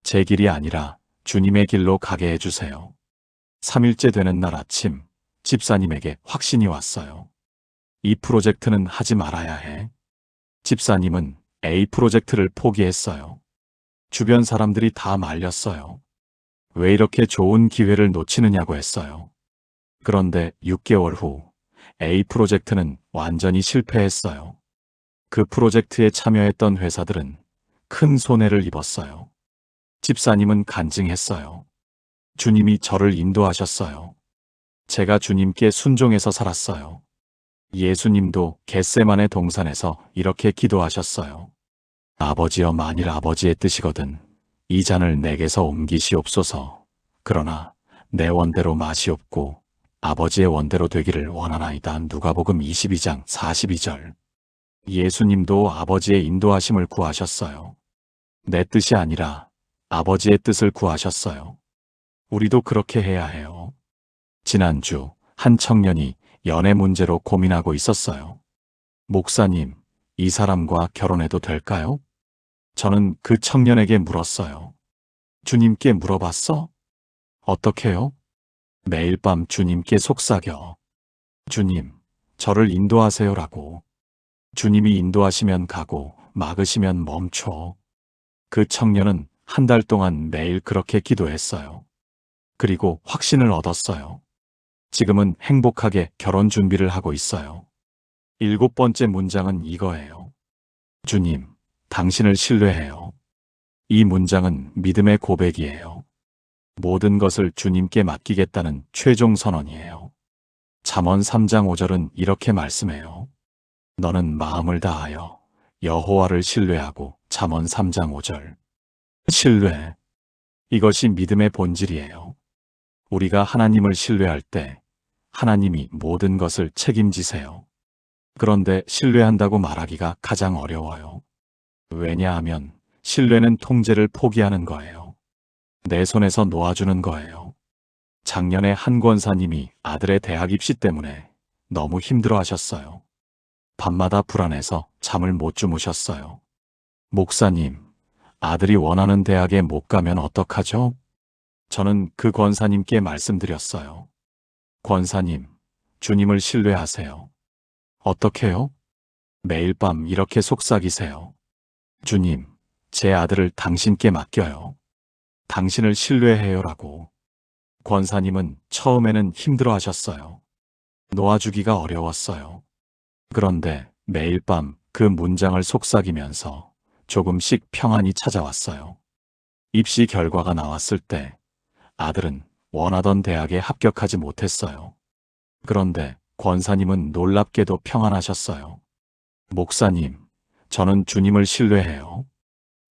Speaker 1: 제 길이 아니라 주님의 길로 가게 해주세요. 3일째 되는 날 아침, 집사님에게 확신이 왔어요. 이 프로젝트는 하지 말아야 해. 집사님은 A 프로젝트를 포기했어요. 주변 사람들이 다 말렸어요. 왜 이렇게 좋은 기회를 놓치느냐고 했어요. 그런데 6개월 후 A 프로젝트는 완전히 실패했어요. 그 프로젝트에 참여했던 회사들은 큰 손해를 입었어요. 집사님은 간증했어요. 주님이 저를 인도하셨어요. 제가 주님께 순종해서 살았어요. 예수님도 겟세마네 동산에서 이렇게 기도하셨어요. 아버지여, 만일 아버지의 뜻이거든 이 잔을 내게서 옮기시옵소서. 그러나 내 원대로 마시옵고 아버지의 원대로 되기를 원하나이다. 누가복음 22장 42절. 예수님도 아버지의 인도하심을 구하셨어요. 내 뜻이 아니라 아버지의 뜻을 구하셨어요. 우리도 그렇게 해야 해요. 지난주 한 청년이 연애 문제로 고민하고 있었어요. 목사님, 이 사람과 결혼해도 될까요? 저는 그 청년에게 물었어요. 주님께 물어봤어? 어떻게요? 매일 밤 주님께 속삭여. 주님, 저를 인도하세요라고. 주님이 인도하시면 가고 막으시면 멈춰. 그 청년은 한 달 동안 매일 그렇게 기도했어요. 그리고 확신을 얻었어요. 지금은 행복하게 결혼 준비를 하고 있어요. 7번째 문장은 이거예요. 주님, 당신을 신뢰해요. 이 문장은 믿음의 고백이에요. 모든 것을 주님께 맡기겠다는 최종 선언이에요. 잠언 3장 5절은 이렇게 말씀해요. 너는 마음을 다하여 여호와를 신뢰하고. 잠언 3장 5절. 신뢰. 이것이 믿음의 본질이에요. 우리가 하나님을 신뢰할 때 하나님이 모든 것을 책임지세요. 그런데 신뢰한다고 말하기가 가장 어려워요. 왜냐하면 신뢰는 통제를 포기하는 거예요. 내 손에서 놓아주는 거예요. 작년에 한 권사님이 아들의 대학 입시 때문에 너무 힘들어 하셨어요. 밤마다 불안해서 잠을 못 주무셨어요. 목사님, 아들이 원하는 대학에 못 가면 어떡하죠? 저는 그 권사님께 말씀드렸어요. 권사님, 주님을 신뢰하세요. 어떻게요? 매일 밤 이렇게 속삭이세요. 주님, 제 아들을 당신께 맡겨요. 당신을 신뢰해요라고. 권사님은 처음에는 힘들어 하셨어요. 놓아주기가 어려웠어요. 그런데 매일 밤 그 문장을 속삭이면서 조금씩 평안이 찾아왔어요. 입시 결과가 나왔을 때 아들은 원하던 대학에 합격하지 못했어요. 그런데 권사님은 놀랍게도 평안하셨어요. 목사님, 저는 주님을 신뢰해요.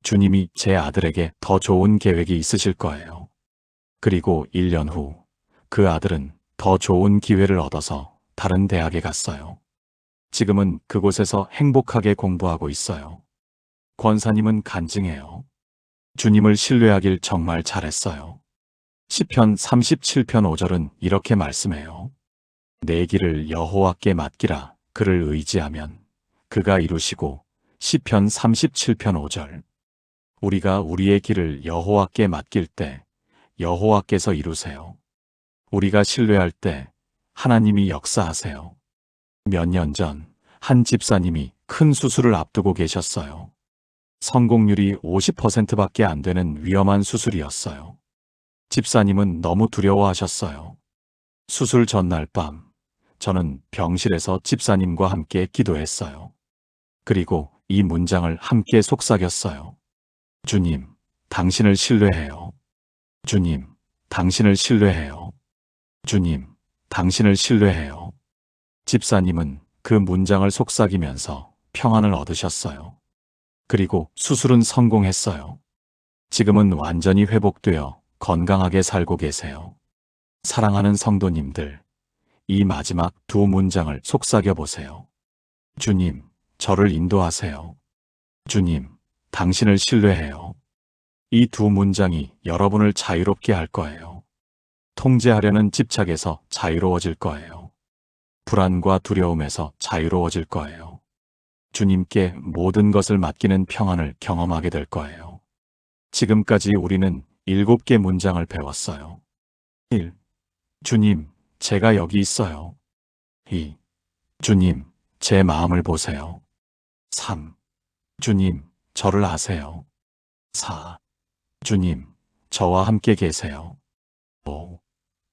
Speaker 1: 주님이 제 아들에게 더 좋은 계획이 있으실 거예요. 그리고 1년 후 그 아들은 더 좋은 기회를 얻어서 다른 대학에 갔어요. 지금은 그곳에서 행복하게 공부하고 있어요. 권사님은 간증해요. 주님을 신뢰하길 정말 잘했어요. 시편 37편 5절은 이렇게 말씀해요. 내 길을 여호와께 맡기라. 그를 의지하면 그가 이루시고. 시편 37편 5절. 우리가 우리의 길을 여호와께 맡길 때 여호와께서 이루세요. 우리가 신뢰할 때 하나님이 역사하세요. 몇 년 전 한 집사님이 큰 수술을 앞두고 계셨어요. 성공률이 50%밖에 안 되는 위험한 수술이었어요. 집사님은 너무 두려워하셨어요. 수술 전날 밤, 저는 병실에서 집사님과 함께 기도했어요. 그리고 이 문장을 함께 속삭였어요. 주님, 당신을 신뢰해요. 주님, 당신을 신뢰해요. 주님, 당신을 신뢰해요. 집사님은 그 문장을 속삭이면서 평안을 얻으셨어요. 그리고 수술은 성공했어요. 지금은 완전히 회복되어 건강하게 살고 계세요. 사랑하는 성도님들, 이 마지막 두 문장을 속삭여 보세요. 주님, 저를 인도하세요. 주님, 당신을 신뢰해요. 이 두 문장이 여러분을 자유롭게 할 거예요. 통제하려는 집착에서 자유로워질 거예요. 불안과 두려움에서 자유로워질 거예요. 주님께 모든 것을 맡기는 평안을 경험하게 될 거예요. 지금까지 우리는 7개 문장을 배웠어요. 1. 주님, 제가 여기 있어요. 2. 주님, 제 마음을 보세요. 3. 주님, 저를 아세요. 4. 주님, 저와 함께 계세요. 5.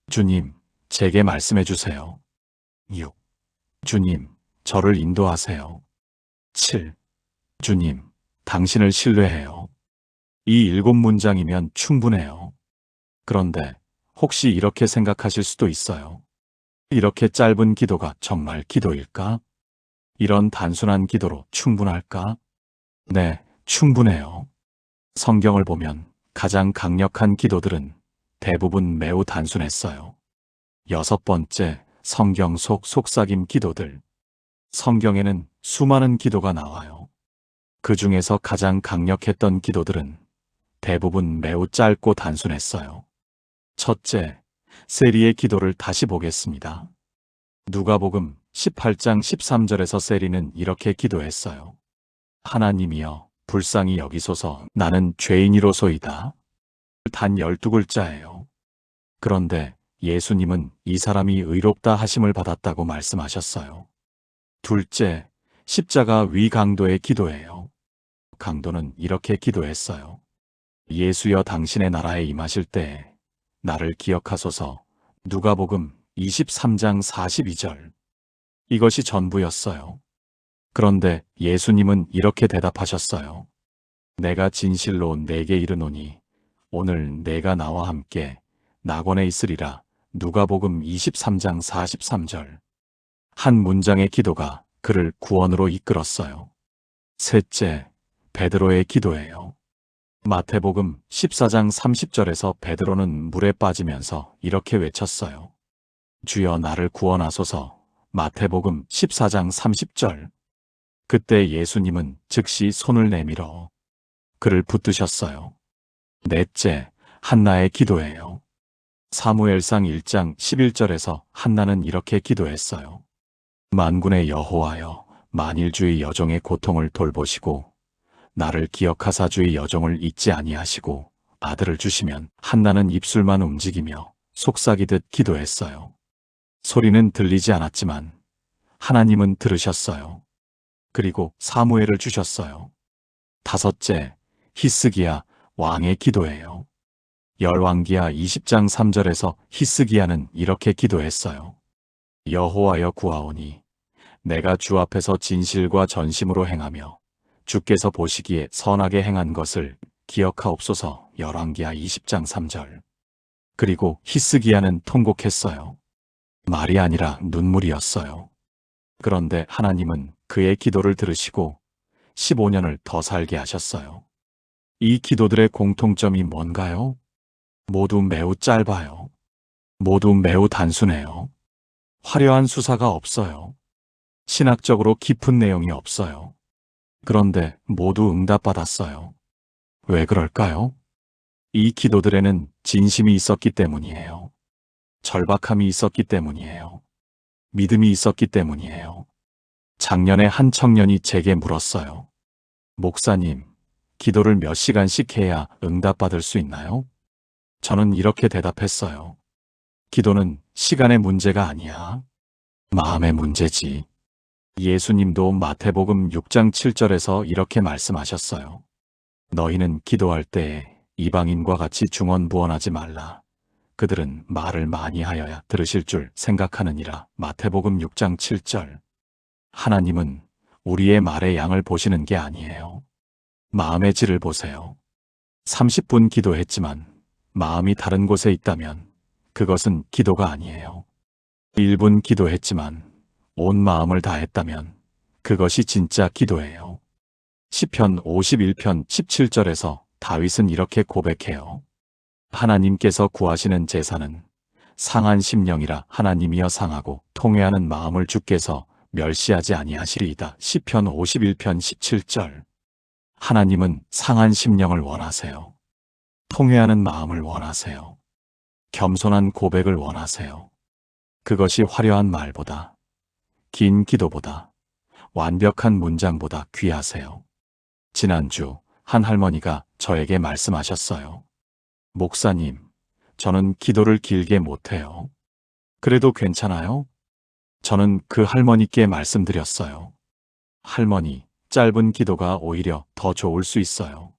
Speaker 1: 주님, 제게 말씀해 주세요. 6. 주님, 저를 인도하세요. 7. 주님, 당신을 신뢰해요. 이 7문장이면 충분해요. 그런데 혹시 이렇게 생각하실 수도 있어요. 이렇게 짧은 기도가 정말 기도일까? 이런 단순한 기도로 충분할까? 네, 충분해요. 성경을 보면 가장 강력한 기도들은 대부분 매우 단순했어요. 6번째, 성경 속 속삭임 기도들. 성경에는 수많은 기도가 나와요. 그 중에서 가장 강력했던 기도들은 대부분 매우 짧고 단순했어요. 첫째, 세리의 기도를 다시 보겠습니다. 누가복음 18장 13절에서 세리는 이렇게 기도했어요. 하나님이여, 불쌍히 여기소서. 나는 죄인이로소이다. 단 12글자예요. 그런데 예수님은 이 사람이 의롭다 하심을 받았다고 말씀하셨어요. 둘째, 십자가 위 강도의 기도예요. 강도는 이렇게 기도했어요. 예수여, 당신의 나라에 임하실 때에 나를 기억하소서. 누가복음 23장 42절. 이것이 전부였어요. 그런데 예수님은 이렇게 대답하셨어요. 내가 진실로 내게 이르노니 오늘 내가 나와 함께 낙원에 있으리라. 누가복음 23장 43절. 한 문장의 기도가 그를 구원으로 이끌었어요. 셋째, 베드로의 기도예요. 마태복음 14장 30절에서 베드로는 물에 빠지면서 이렇게 외쳤어요. 주여, 나를 구원하소서. 마태복음 14장 30절. 그때 예수님은 즉시 손을 내밀어 그를 붙드셨어요. 넷째, 한나의 기도예요. 사무엘상 1장 11절에서 한나는 이렇게 기도했어요. 만군의 여호와여, 만일 주의 여종의 고통을 돌보시고 나를 기억하사 주의 여종을 잊지 아니하시고 아들을 주시면. 한나는 입술만 움직이며 속삭이듯 기도했어요. 소리는 들리지 않았지만 하나님은 들으셨어요. 그리고 사무엘을 주셨어요. 다섯째, 히스기야 왕의 기도예요. 열왕기하 20장 3절에서 히스기야는 이렇게 기도했어요. 여호와여 구하오니 내가 주 앞에서 진실과 전심으로 행하며 주께서 보시기에 선하게 행한 것을 기억하옵소서. 열왕기하 20장 3절. 그리고 히스기야는 통곡했어요. 말이 아니라 눈물이었어요. 그런데 하나님은 그의 기도를 들으시고 15년을 더 살게 하셨어요. 이 기도들의 공통점이 뭔가요? 모두 매우 짧아요. 모두 매우 단순해요. 화려한 수사가 없어요. 신학적으로 깊은 내용이 없어요. 그런데 모두 응답받았어요. 왜 그럴까요? 이 기도들에는 진심이 있었기 때문이에요. 절박함이 있었기 때문이에요. 믿음이 있었기 때문이에요. 작년에 한 청년이 제게 물었어요. 목사님, 기도를 몇 시간씩 해야 응답받을 수 있나요? 저는 이렇게 대답했어요. 기도는 시간의 문제가 아니야. 마음의 문제지. 예수님도 마태복음 6장 7절에서 이렇게 말씀하셨어요. 너희는 기도할 때에 이방인과 같이 중언부언하지 말라. 그들은 말을 많이 하여야 들으실 줄 생각하느니라. 마태복음 6장 7절. 하나님은 우리의 말의 양을 보시는 게 아니에요. 마음의 질을 보세요. 30분 기도했지만 마음이 다른 곳에 있다면 그것은 기도가 아니에요. 1분 기도했지만 온 마음을 다했다면 그것이 진짜 기도예요. 시편 51편 17절에서 다윗은 이렇게 고백해요. 하나님께서 구하시는 제사는 상한 심령이라. 하나님이여 상하고 통회하는 마음을 주께서 멸시하지 아니하시리이다. 시편 51편 17절. 하나님은 상한 심령을 원하세요. 통회하는 마음을 원하세요. 겸손한 고백을 원하세요. 그것이 화려한 말보다, 긴 기도보다, 완벽한 문장보다 귀하세요. 지난주 한 할머니가 저에게 말씀하셨어요. 목사님, 저는 기도를 길게 못해요. 그래도 괜찮아요? 저는 그 할머니께 말씀드렸어요. 할머니, 짧은 기도가 오히려 더 좋을 수 있어요.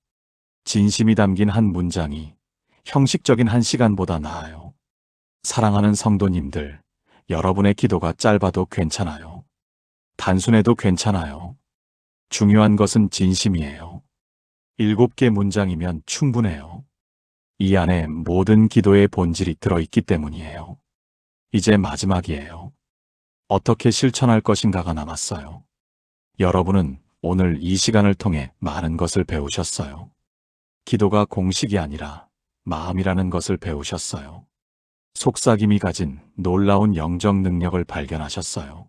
Speaker 1: 진심이 담긴 한 문장이 형식적인 한 시간보다 나아요. 사랑하는 성도님들, 여러분의 기도가 짧아도 괜찮아요. 단순해도 괜찮아요. 중요한 것은 진심이에요. 7개 문장이면 충분해요. 이 안에 모든 기도의 본질이 들어있기 때문이에요. 이제 마지막이에요. 어떻게 실천할 것인가가 남았어요. 여러분은 오늘 이 시간을 통해 많은 것을 배우셨어요. 기도가 공식이 아니라 마음이라는 것을 배우셨어요. 속삭임이 가진 놀라운 영적 능력을 발견하셨어요.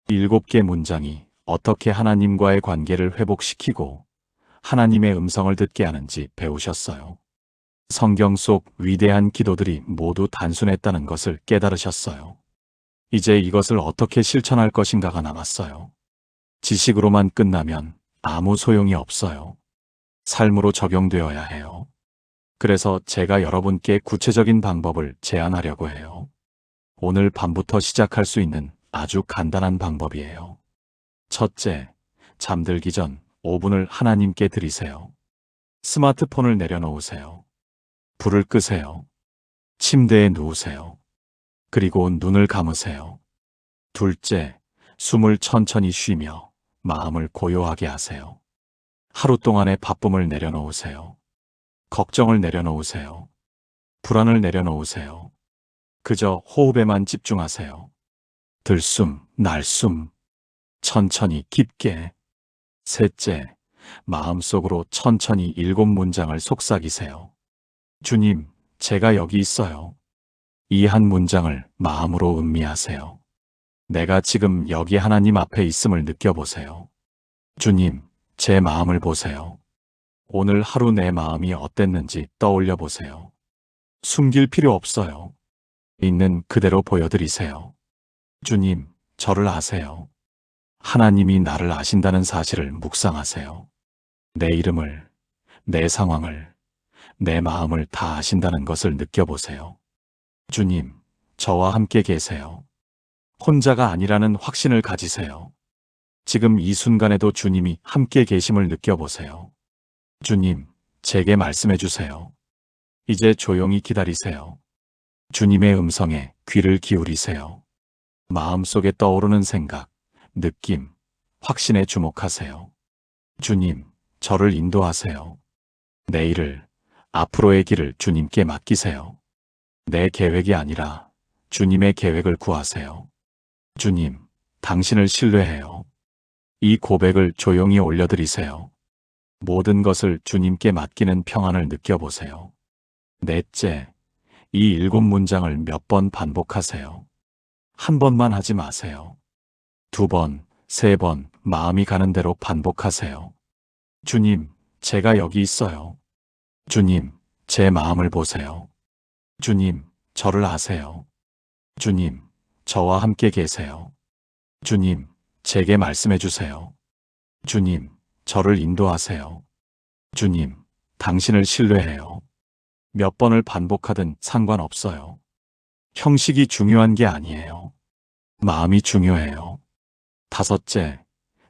Speaker 1: 7개 문장이 어떻게 하나님과의 관계를 회복시키고 하나님의 음성을 듣게 하는지 배우셨어요. 성경 속 위대한 기도들이 모두 단순했다는 것을 깨달으셨어요. 이제 이것을 어떻게 실천할 것인가가 남았어요. 지식으로만 끝나면 아무 소용이 없어요. 삶으로 적용되어야 해요. 그래서 제가 여러분께 구체적인 방법을 제안하려고 해요. 오늘 밤부터 시작할 수 있는 아주 간단한 방법이에요. 첫째, 잠들기 전 5분을 하나님께 드리세요. 스마트폰을 내려놓으세요. 불을 끄세요. 침대에 누우세요. 그리고 눈을 감으세요. 둘째, 숨을 천천히 쉬며 마음을 고요하게 하세요. 하루 동안의 바쁨을 내려놓으세요. 걱정을 내려놓으세요. 불안을 내려놓으세요. 그저 호흡에만 집중하세요. 들숨, 날숨, 천천히 깊게. 셋째, 마음속으로 천천히 7문장을 속삭이세요. 주님, 제가 여기 있어요. 이 한 문장을 마음으로 음미하세요. 내가 지금 여기 하나님 앞에 있음을 느껴보세요. 주님, 제 마음을 보세요. 오늘 하루 내 마음이 어땠는지 떠올려 보세요. 숨길 필요 없어요. 있는 그대로 보여드리세요. 주님, 저를 아세요. 하나님이 나를 아신다는 사실을 묵상하세요. 내 이름을, 내 상황을, 내 마음을 다 아신다는 것을 느껴보세요. 주님, 저와 함께 계세요. 혼자가 아니라는 확신을 가지세요. 지금 이 순간에도 주님이 함께 계심을 느껴보세요. 주님, 제게 말씀해 주세요. 이제 조용히 기다리세요. 주님의 음성에 귀를 기울이세요. 마음속에 떠오르는 생각, 느낌, 확신에 주목하세요. 주님, 저를 인도하세요. 내일을, 앞으로의 길을 주님께 맡기세요. 내 계획이 아니라 주님의 계획을 구하세요. 주님, 당신을 신뢰해요. 이 고백을 조용히 올려드리세요. 모든 것을 주님께 맡기는 평안을 느껴보세요. 넷째, 이 7문장을 몇 번 반복하세요. 한 번만 하지 마세요. 2번, 3번, 마음이 가는 대로 반복하세요. 주님, 제가 여기 있어요. 주님, 제 마음을 보세요. 주님, 저를 아세요. 주님, 저와 함께 계세요. 주님, 제게 말씀해 주세요. 주님, 저를 인도하세요. 주님, 당신을 신뢰해요. 몇 번을 반복하든 상관없어요. 형식이 중요한 게 아니에요. 마음이 중요해요. 5째,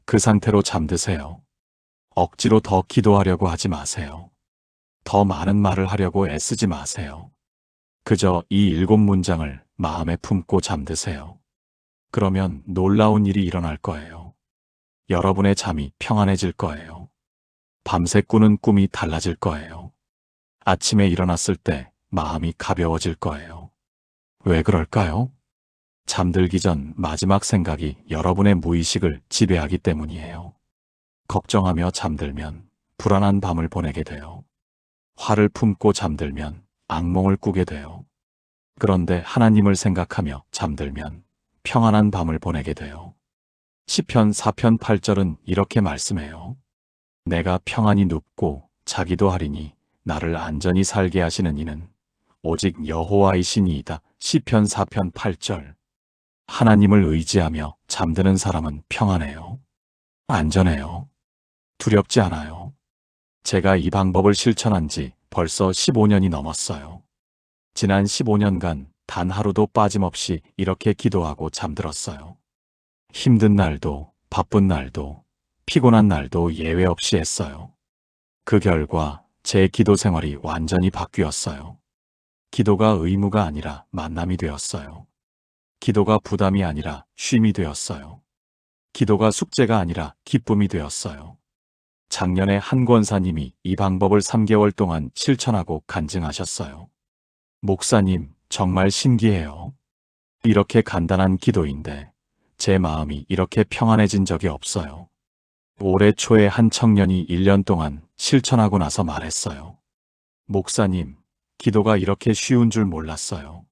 Speaker 1: 그 상태로 잠드세요. 억지로 더 기도하려고 하지 마세요. 더 많은 말을 하려고 애쓰지 마세요. 그저 이 7문장을 마음에 품고 잠드세요. 그러면 놀라운 일이 일어날 거예요. 여러분의 잠이 평안해질 거예요. 밤새 꾸는 꿈이 달라질 거예요. 아침에 일어났을 때 마음이 가벼워질 거예요. 왜 그럴까요? 잠들기 전 마지막 생각이 여러분의 무의식을 지배하기 때문이에요. 걱정하며 잠들면 불안한 밤을 보내게 돼요. 화를 품고 잠들면 악몽을 꾸게 돼요. 그런데 하나님을 생각하며 잠들면 평안한 밤을 보내게 돼요. 시편 4편 8절은 이렇게 말씀해요. 내가 평안히 눕고 자기도 하리니 나를 안전히 살게 하시는 이는 오직 여호와이시니이다. 시편 4편 8절. 하나님을 의지하며 잠드는 사람은 평안해요. 안전해요. 두렵지 않아요. 제가 이 방법을 실천한 지 벌써 15년이 넘었어요. 지난 15년간 단 하루도 빠짐없이 이렇게 기도하고 잠들었어요. 힘든 날도, 바쁜 날도, 피곤한 날도 예외 없이 했어요. 그 결과 제 기도 생활이 완전히 바뀌었어요. 기도가 의무가 아니라 만남이 되었어요. 기도가 부담이 아니라 쉼이 되었어요. 기도가 숙제가 아니라 기쁨이 되었어요. 작년에 한 권사님이 이 방법을 3개월 동안 실천하고 간증하셨어요. 목사님, 정말 신기해요. 이렇게 간단한 기도인데 제 마음이 이렇게 평안해진 적이 없어요. 올해 초에 한 청년이 1년 동안 실천하고 나서 말했어요. 목사님, 기도가 이렇게 쉬운 줄 몰랐어요.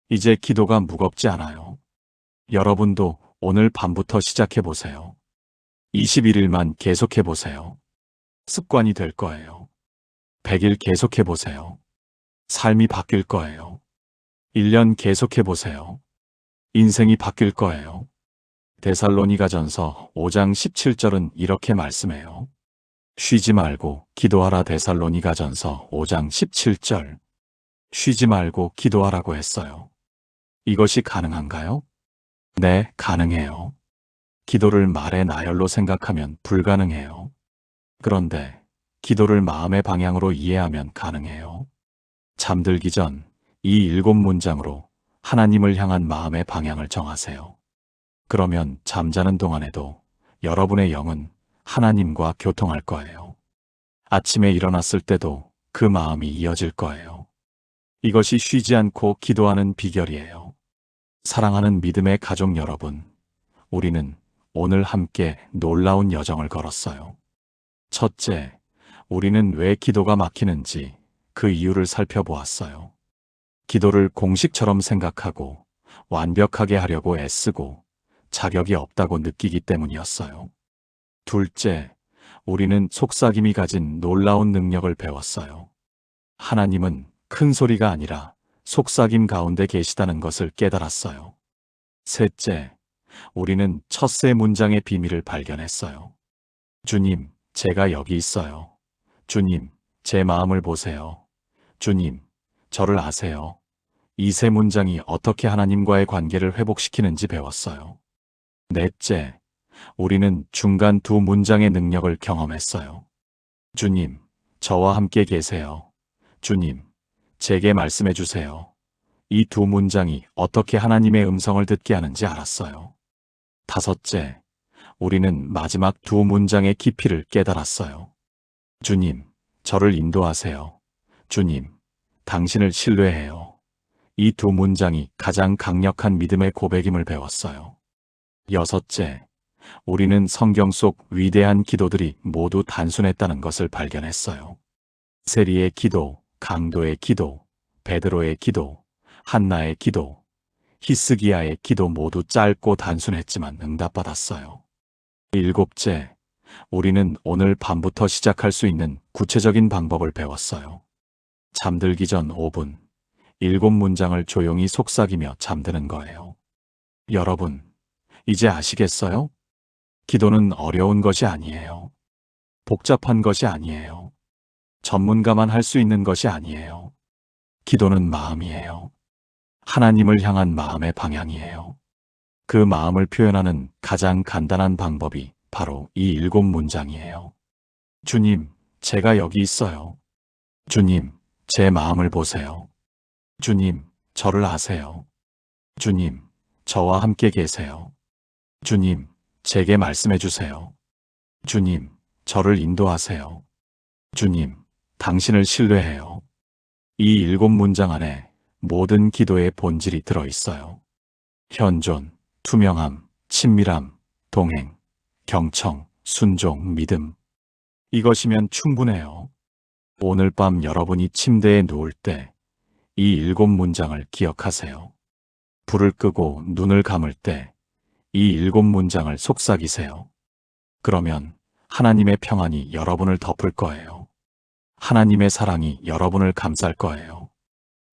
Speaker 1: 이제 기도가 무겁지 않아요. 여러분도 오늘 밤부터 시작해보세요. 21일만 계속해보세요. 습관이 될 거예요. 100일 계속해보세요. 삶이 바뀔 거예요. 1년 계속해보세요. 인생이 바뀔 거예요. 데살로니가전서 5장 17절은 이렇게 말씀해요. 쉬지 말고 기도하라. 데살로니가전서 5장 17절. 쉬지 말고 기도하라고 했어요. 이것이 가능한가요? 네, 가능해요. 기도를 말의 나열로 생각하면 불가능해요. 그런데 기도를 마음의 방향으로 이해하면 가능해요. 잠들기 전 이 7문장으로 하나님을 향한 마음의 방향을 정하세요. 그러면 잠자는 동안에도 여러분의 영은 하나님과 교통할 거예요. 아침에 일어났을 때도 그 마음이 이어질 거예요. 이것이 쉬지 않고 기도하는 비결이에요. 사랑하는 믿음의 가족 여러분, 우리는 오늘 함께 놀라운 여정을 걸었어요. 첫째, 우리는 왜 기도가 막히는지 그 이유를 살펴보았어요. 기도를 공식처럼 생각하고 완벽하게 하려고 애쓰고 자격이 없다고 느끼기 때문이었어요. 둘째, 우리는 속삭임이 가진 놀라운 능력을 배웠어요. 하나님은 큰 소리가 아니라 속삭임 가운데 계시다는 것을 깨달았어요. 셋째, 우리는 첫 세 문장의 비밀을 발견했어요. 주님, 제가 여기 있어요. 주님, 제 마음을 보세요. 주님, 저를 아세요. 이 세 문장이 어떻게 하나님과의 관계를 회복시키는지 배웠어요. 넷째, 우리는 중간 두 문장의 능력을 경험했어요. 주님, 저와 함께 계세요. 주님, 제게 말씀해 주세요. 이 두 문장이 어떻게 하나님의 음성을 듣게 하는지 알았어요. 다섯째, 우리는 마지막 두 문장의 깊이를 깨달았어요. 주님, 저를 인도하세요. 주님, 당신을 신뢰해요. 이 두 문장이 가장 강력한 믿음의 고백임을 배웠어요. 여섯째, 우리는 성경 속 위대한 기도들이 모두 단순했다는 것을 발견했어요. 세리의 기도, 강도의 기도, 베드로의 기도, 한나의 기도, 히스기야의 기도 모두 짧고 단순했지만 응답받았어요. 일곱째, 우리는 오늘 밤부터 시작할 수 있는 구체적인 방법을 배웠어요. 잠들기 전 5분, 7문장을 조용히 속삭이며 잠드는 거예요. 여러분, 이제 아시겠어요? 기도는 어려운 것이 아니에요. 복잡한 것이 아니에요. 전문가만 할 수 있는 것이 아니에요. 기도는 마음이에요. 하나님을 향한 마음의 방향이에요. 그 마음을 표현하는 가장 간단한 방법이 바로 이 7문장이에요. 주님, 제가 여기 있어요. 주님, 제 마음을 보세요. 주님, 저를 아세요. 주님, 저와 함께 계세요. 주님, 제게 말씀해 주세요. 주님, 저를 인도하세요. 주님, 당신을 신뢰해요. 이 7문장 안에 모든 기도의 본질이 들어있어요. 현존, 투명함, 친밀함, 동행, 경청, 순종, 믿음. 이것이면 충분해요. 오늘 밤 여러분이 침대에 누울 때 이 7문장을 기억하세요. 불을 끄고 눈을 감을 때 이 7문장을 속삭이세요. 그러면 하나님의 평안이 여러분을 덮을 거예요. 하나님의 사랑이 여러분을 감쌀 거예요.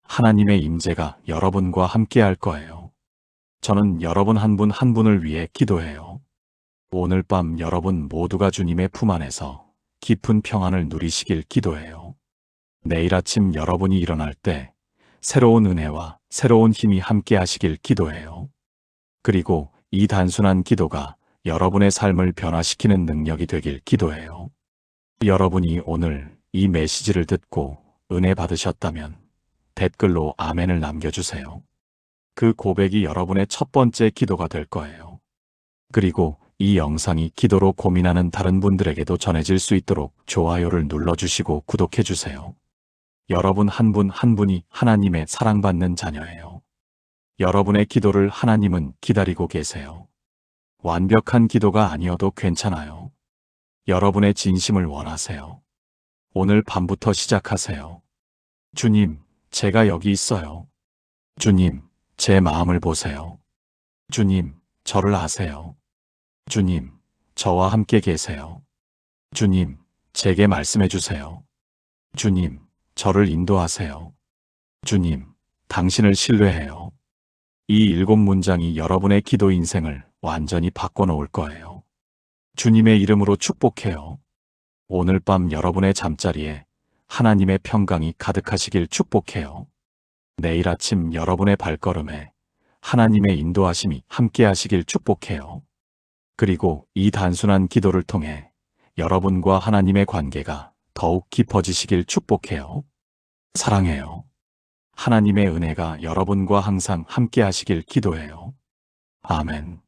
Speaker 1: 하나님의 임재가 여러분과 함께 할 거예요. 저는 여러분 한 분 한 분을 위해 기도해요. 오늘 밤 여러분 모두가 주님의 품 안에서 깊은 평안을 누리시길 기도해요. 내일 아침 여러분이 일어날 때 새로운 은혜와 새로운 힘이 함께 하시길 기도해요. 그리고 이 단순한 기도가 여러분의 삶을 변화시키는 능력이 되길 기도해요. 여러분이 오늘 이 메시지를 듣고 은혜 받으셨다면 댓글로 아멘을 남겨주세요. 그 고백이 여러분의 첫 번째 기도가 될 거예요. 그리고 이 영상이 기도로 고민하는 다른 분들에게도 전해질 수 있도록 좋아요를 눌러주시고 구독해주세요. 여러분 한 분 한 분이 하나님의 사랑받는 자녀예요. 여러분의 기도를 하나님은 기다리고 계세요. 완벽한 기도가 아니어도 괜찮아요. 여러분의 진심을 원하세요. 오늘 밤부터 시작하세요. 주님, 제가 여기 있어요. 주님, 제 마음을 보세요. 주님, 저를 아세요. 주님, 저와 함께 계세요. 주님, 제게 말씀해 주세요. 주님, 저를 인도하세요. 주님, 당신을 신뢰해요. 이 7문장이 여러분의 기도 인생을 완전히 바꿔놓을 거예요. 주님의 이름으로 축복해요. 오늘 밤 여러분의 잠자리에 하나님의 평강이 가득하시길 축복해요. 내일 아침 여러분의 발걸음에 하나님의 인도하심이 함께 하시길 축복해요. 그리고 이 단순한 기도를 통해 여러분과 하나님의 관계가 더욱 깊어지시길 축복해요. 사랑해요. 하나님의 은혜가 여러분과 항상 함께 하시길 기도해요. 아멘.